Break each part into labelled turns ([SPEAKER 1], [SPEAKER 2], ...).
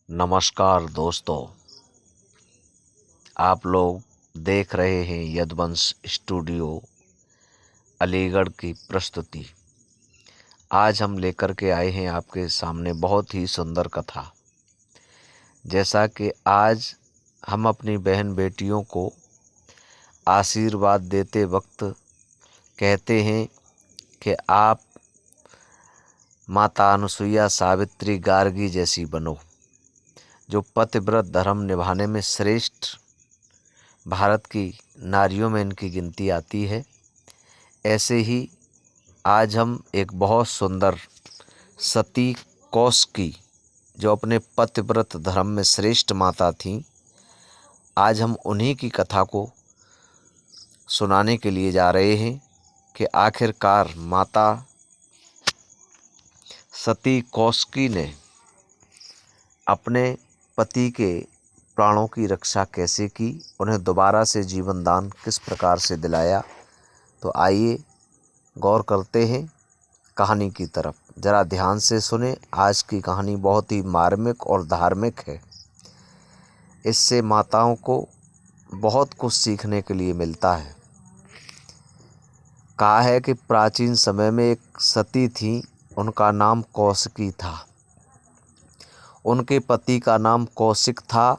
[SPEAKER 1] नमस्कार दोस्तों, आप लोग देख रहे हैं यदुवंश स्टूडियो अलीगढ़ की प्रस्तुति। आज हम लेकर के आए हैं आपके सामने बहुत ही सुंदर कथा। जैसा कि आज हम अपनी बहन बेटियों को आशीर्वाद देते वक्त कहते हैं कि आप माता अनुसुईया, सावित्री, गार्गी जैसी बनो, जो पतिव्रत धर्म निभाने में श्रेष्ठ भारत की नारियों में इनकी गिनती आती है। ऐसे ही आज हम एक बहुत सुंदर सती कौशिकी, जो अपने पतिव्रत धर्म में श्रेष्ठ माता थीं, आज हम उन्हीं की कथा को सुनाने के लिए जा रहे हैं कि आखिरकार माता सती कौशिकी ने अपने पति के प्राणों की रक्षा कैसे की, उन्हें दोबारा से जीवन दान किस प्रकार से दिलाया। तो आइए गौर करते हैं कहानी की तरफ। ज़रा ध्यान से सुने। आज की कहानी बहुत ही मार्मिक और धार्मिक है। इससे माताओं को बहुत कुछ सीखने के लिए मिलता है। कहा है कि प्राचीन समय में एक सती थी, उनका नाम कौशिकी था। उनके पति का नाम कौशिक था,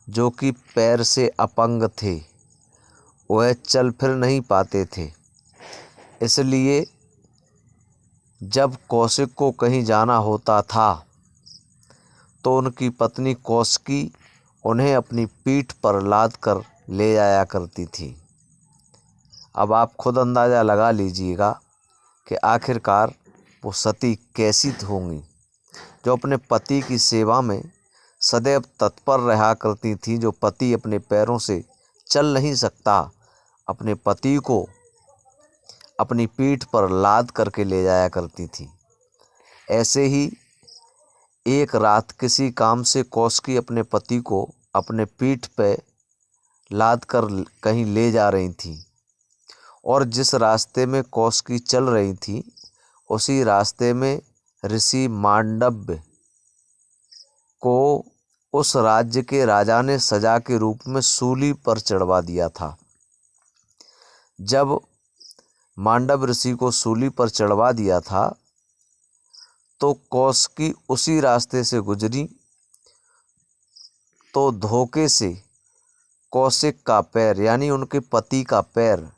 [SPEAKER 1] जो कि पैर से अपंग थे। वह चल फिर नहीं पाते थे। इसलिए जब कौशिक को कहीं जाना होता था तो उनकी पत्नी कौशिकी उन्हें अपनी पीठ पर लाद कर ले जाया करती थी। अब आप खुद अंदाज़ा लगा लीजिएगा कि आखिरकार वो सती कैसी होंगी, जो अपने पति की सेवा में सदैव तत्पर रहा करती थी। जो पति अपने पैरों से चल नहीं सकता, अपने पति को अपनी पीठ पर लाद करके ले जाया करती थी। ऐसे ही एक रात किसी काम से कौशिकी अपने पति को अपने पीठ पे लाद कर कहीं ले जा रही थी, और जिस रास्ते में कौशिकी चल रही थी, उसी रास्ते में ऋषि मांडव्य को उस राज्य के राजा ने सजा के रूप में सूली पर चढ़वा दिया था। जब मांडव ऋषि को सूली पर चढ़वा दिया था तो कौशिकी उसी रास्ते से गुजरी, तो धोखे से कौशिक का पैर यानी उनके पति का पैर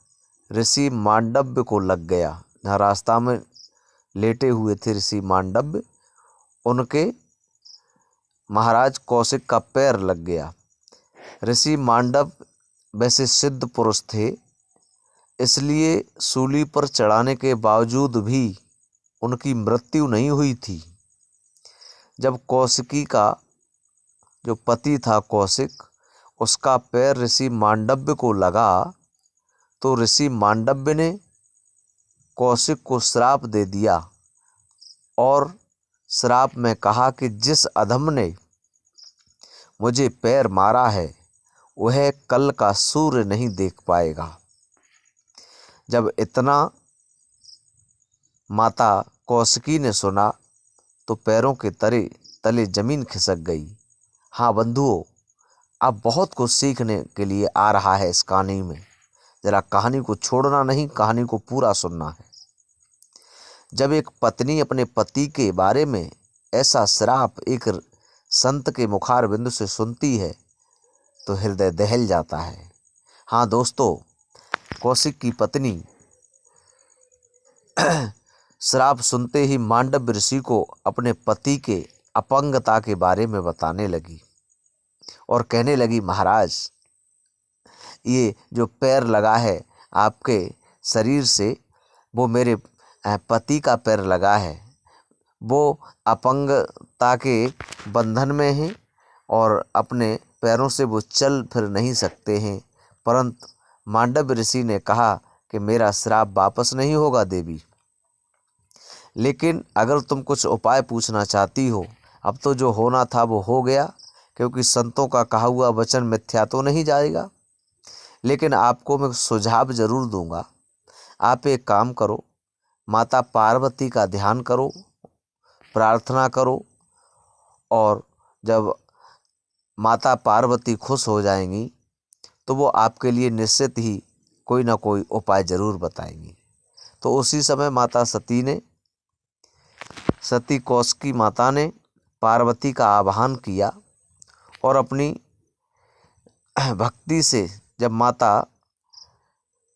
[SPEAKER 1] ऋषि मांडव्य को लग गया। जहाँ रास्ता में लेटे हुए थे ऋषि मांडव्य, उनके महाराज कौशिक का पैर लग गया। ऋषि मांडव्य वैसे सिद्ध पुरुष थे, इसलिए सूली पर चढ़ाने के बावजूद भी उनकी मृत्यु नहीं हुई थी। जब कौशिकी का जो पति था कौशिक, उसका पैर ऋषि मांडव्य को लगा, तो ऋषि मांडव्य ने कौशिक को श्राप दे दिया और श्राप में कहा कि जिस अधम ने मुझे पैर मारा है, वह कल का सूर्य नहीं देख पाएगा। जब इतना माता कौशिकी ने सुना तो पैरों के तले जमीन खिसक गई। हाँ बंधुओं, अब बहुत कुछ सीखने के लिए आ रहा है इस कहानी में। जरा कहानी को छोड़ना नहीं, कहानी को पूरा सुनना है। जब एक पत्नी अपने पति के बारे में ऐसा श्राप एक संत के मुखार बिंदु से सुनती है तो हृदय दहल जाता है। हाँ दोस्तों, कौशिक की पत्नी श्राप सुनते ही मांडव ऋषि को अपने पति के अपंगता के बारे में बताने लगी और कहने लगी, महाराज, ये जो पैर लगा है आपके शरीर से, वो मेरे पति का पैर लगा है। वो अपंगता के बंधन में हैं और अपने पैरों से वो चल फिर नहीं सकते हैं। परंतु मांडव ऋषि ने कहा कि मेरा श्राप वापस नहीं होगा देवी, लेकिन अगर तुम कुछ उपाय पूछना चाहती हो, अब तो जो होना था वो हो गया, क्योंकि संतों का कहा हुआ वचन मिथ्या तो नहीं जाएगा। लेकिन आपको मैं सुझाव जरूर दूंगा। आप एक काम करो, माता पार्वती का ध्यान करो, प्रार्थना करो, और जब माता पार्वती खुश हो जाएंगी तो वो आपके लिए निश्चित ही कोई ना कोई उपाय जरूर बताएंगी। तो उसी समय सती कौशिकी माता ने पार्वती का आवाहन किया और अपनी भक्ति से जब माता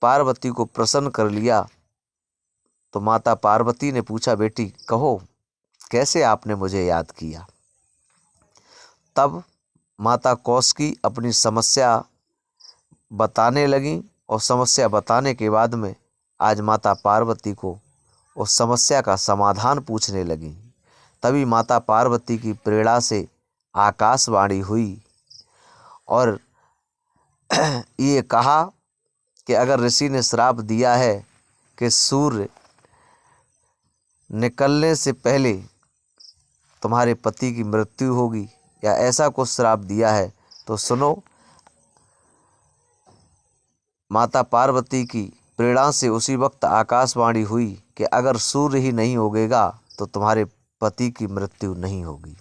[SPEAKER 1] पार्वती को प्रसन्न कर लिया तो माता पार्वती ने पूछा, बेटी कहो कैसे आपने मुझे याद किया। तब माता कौशिकी अपनी समस्या बताने लगी और समस्या बताने के बाद में आज माता पार्वती को उस समस्या का समाधान पूछने लगी। तभी माता पार्वती की प्रेरणा से आकाशवाणी हुई और ये कहा कि अगर ऋषि ने श्राप दिया है कि सूर्य निकलने से पहले तुम्हारे पति की मृत्यु होगी या ऐसा कुछ श्राप दिया है तो सुनो। माता पार्वती की प्रेरणा से उसी वक्त आकाशवाणी हुई कि अगर सूर्य ही नहीं उगेगा तो तुम्हारे पति की मृत्यु नहीं होगी।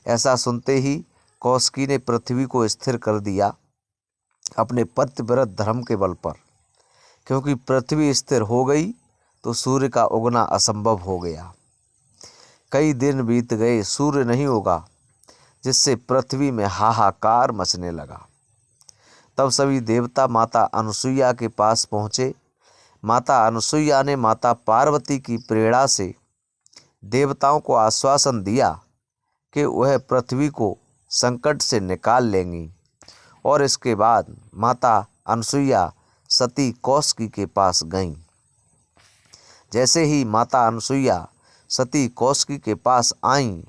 [SPEAKER 1] ऐसा सुनते ही कौशिकी ने पृथ्वी को स्थिर कर दिया अपने पतिव्रत धर्म के बल पर, क्योंकि पृथ्वी स्थिर हो गई तो सूर्य का उगना असंभव हो गया। कई दिन बीत गए, सूर्य नहीं उगा, जिससे पृथ्वी में हाहाकार मचने लगा। तब सभी देवता माता अनुसुईया के पास पहुँचे। माता अनुसुईया ने माता पार्वती की प्रेरणा से देवताओं को आश्वासन दिया कि वह पृथ्वी को संकट से निकाल लेंगी और इसके बाद माता अनुसुईया सती कौशिकी के पास गईं। जैसे ही माता अनुसुईया सती कौशिकी के पास आईं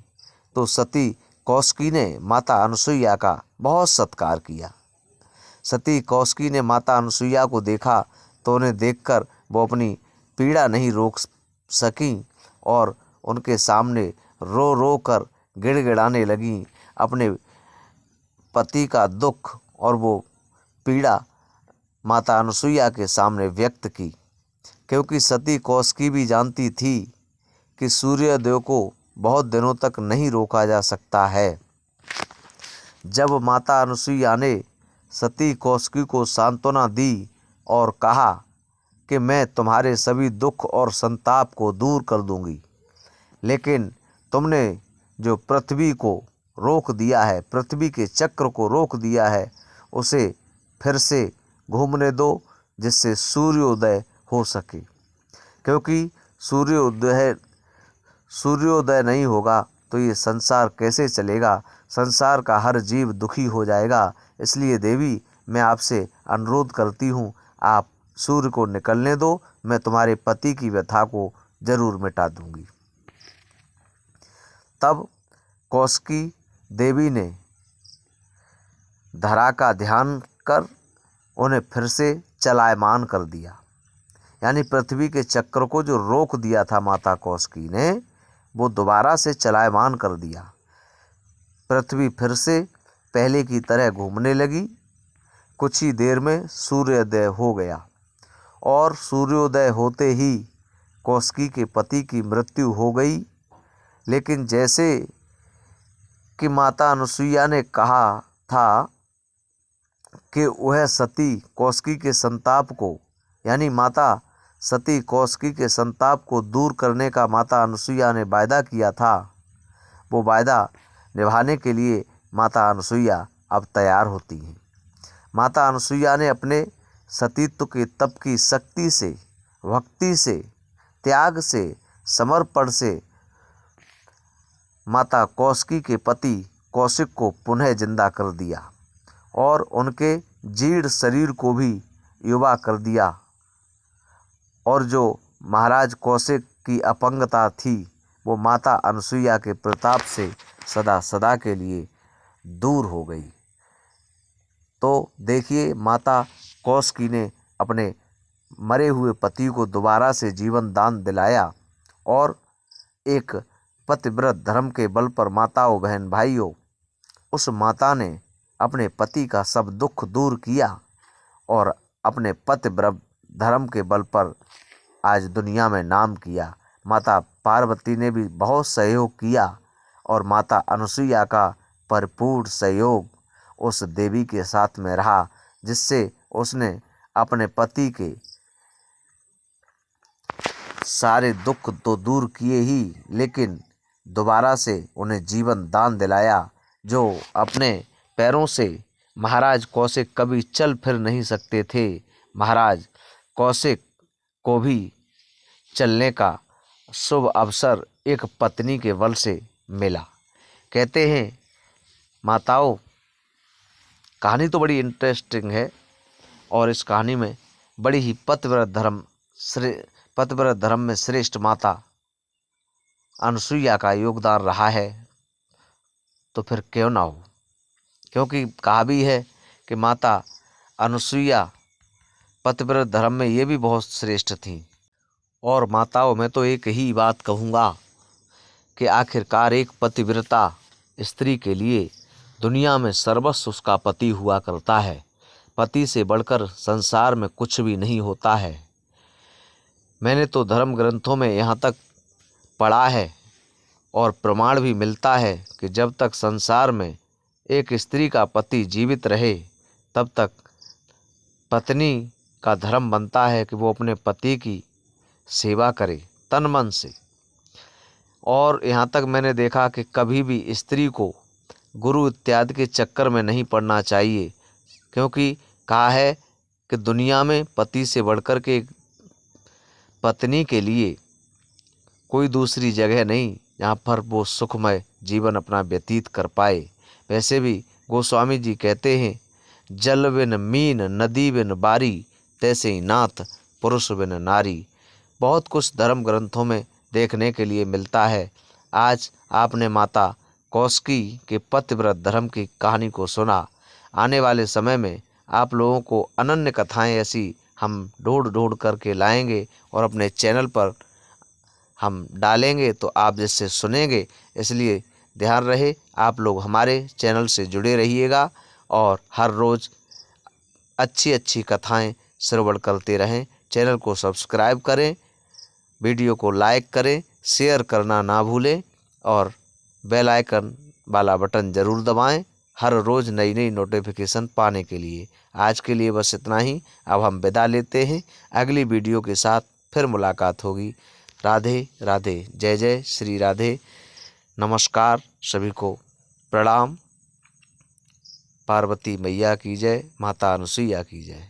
[SPEAKER 1] तो सती कौशिकी ने माता अनुसुईया का बहुत सत्कार किया। सती कौशिकी ने माता अनुसुईया को देखा तो उन्हें देखकर वो अपनी पीड़ा नहीं रोक सकी और उनके सामने रो रो कर गिड़गिड़ाने लगीं, अपने पति का दुख और वो पीड़ा माता अनुसुईया के सामने व्यक्त की। क्योंकि सती कौशिकी भी जानती थी कि सूर्योदय को बहुत दिनों तक नहीं रोका जा सकता है। जब माता अनुसुईया ने सती कौशिकी को सांत्वना दी और कहा कि मैं तुम्हारे सभी दुख और संताप को दूर कर दूंगी, लेकिन तुमने जो पृथ्वी को रोक दिया है, पृथ्वी के चक्र को रोक दिया है, उसे फिर से घूमने दो जिससे सूर्योदय हो सके। क्योंकि सूर्योदय नहीं होगा तो ये संसार कैसे चलेगा, संसार का हर जीव दुखी हो जाएगा। इसलिए देवी मैं आपसे अनुरोध करती हूँ, आप सूर्य को निकलने दो, मैं तुम्हारे पति की व्यथा को जरूर मिटा दूंगी। तब कौशिकी देवी ने धरा का ध्यान कर उन्हें फिर से चलायमान कर दिया। यानी पृथ्वी के चक्र को जो रोक दिया था माता कौशिकी ने, वो दोबारा से चलायमान कर दिया। पृथ्वी फिर से पहले की तरह घूमने लगी। कुछ ही देर में सूर्योदय हो गया और सूर्योदय होते ही कौशिकी के पति की मृत्यु हो गई। लेकिन जैसे कि माता अनुसुईया ने कहा था कि वह सती कौशिकी के संताप को, यानी माता सती कौशिकी के संताप को दूर करने का माता अनुसुईया ने वायदा किया था, वो वायदा निभाने के लिए माता अनुसुईया अब तैयार होती हैं। माता अनुसुईया ने अपने सतीत्व के तप की शक्ति से, भक्ति से, त्याग से, समर्पण से माता कौशिकी के पति कौशिक को पुनः जिंदा कर दिया और उनके जीर्ण शरीर को भी युवा कर दिया। और जो महाराज कौशिक की अपंगता थी वो माता अनुसुईया के प्रताप से सदा सदा के लिए दूर हो गई। तो देखिए, माता कौशिकी ने अपने मरे हुए पति को दोबारा से जीवन दान दिलाया और एक पतिव्रत धर्म के बल पर माताओं, बहन भाइयों, उस माता ने अपने पति का सब दुख दूर किया और अपने पतिव्रत धर्म के बल पर आज दुनिया में नाम किया। माता पार्वती ने भी बहुत सहयोग किया और माता अनुसुईया का भरपूर सहयोग उस देवी के साथ में रहा, जिससे उसने अपने पति के सारे दुख तो दूर किए ही, लेकिन दोबारा से उन्हें जीवन दान दिलाया। जो अपने पैरों से महाराज कौशिक कभी चल फिर नहीं सकते थे, महाराज कौशिक को भी चलने का शुभ अवसर एक पत्नी के बल से मिला। कहते हैं माताओं, कहानी तो बड़ी इंटरेस्टिंग है और इस कहानी में बड़ी ही पतिव्रत धर्म में श्रेष्ठ माता अनुसुईया का योगदान रहा है। तो फिर क्यों ना हो, क्योंकि कहा भी है कि माता अनुसुईया पतिव्रत धर्म में ये भी बहुत श्रेष्ठ थी। और माताओं में तो एक ही बात कहूँगा कि आखिरकार एक पतिव्रता स्त्री के लिए दुनिया में सर्वस्व उसका पति हुआ करता है। पति से बढ़कर संसार में कुछ भी नहीं होता है। मैंने तो धर्म ग्रंथों में यहाँ तक पढ़ा है और प्रमाण भी मिलता है कि जब तक संसार में एक स्त्री का पति जीवित रहे, तब तक पत्नी का धर्म बनता है कि वो अपने पति की सेवा करे तन मन से। और यहाँ तक मैंने देखा कि कभी भी स्त्री को गुरु इत्यादि के चक्कर में नहीं पड़ना चाहिए, क्योंकि कहा है कि दुनिया में पति से बढ़कर के पत्नी के लिए कोई दूसरी जगह नहीं जहाँ पर वो सुखमय जीवन अपना व्यतीत कर पाए। वैसे भी गोस्वामी जी कहते हैं, जल बिन मीन नदी बिन बारी, तैसे ही नाथ पुरुष बिन नारी। बहुत कुछ धर्म ग्रंथों में देखने के लिए मिलता है। आज आपने माता कौशिकी के पतिव्रत धर्म की कहानी को सुना। आने वाले समय में आप लोगों को अनन्य कथाएं ऐसी हम ढूंढ करके लाएंगे और अपने चैनल पर हम डालेंगे, तो आप जिससे सुनेंगे। इसलिए ध्यान रहे, आप लोग हमारे चैनल से जुड़े रहिएगा और हर रोज़ अच्छी अच्छी कथाएं श्रवण करते रहें। चैनल को सब्सक्राइब करें, वीडियो को लाइक करें, शेयर करना ना भूलें और बेल आइकन वाला बटन ज़रूर दबाएं हर रोज़ नई नई नोटिफिकेशन पाने के लिए। आज के लिए बस इतना ही। अब हम विदा लेते हैं, अगली वीडियो के साथ फिर मुलाकात होगी। राधे राधे, जय जय श्री राधे। नमस्कार, सभी को प्रणाम। पार्वती मैया की जय, माता अनुसुईया की जय।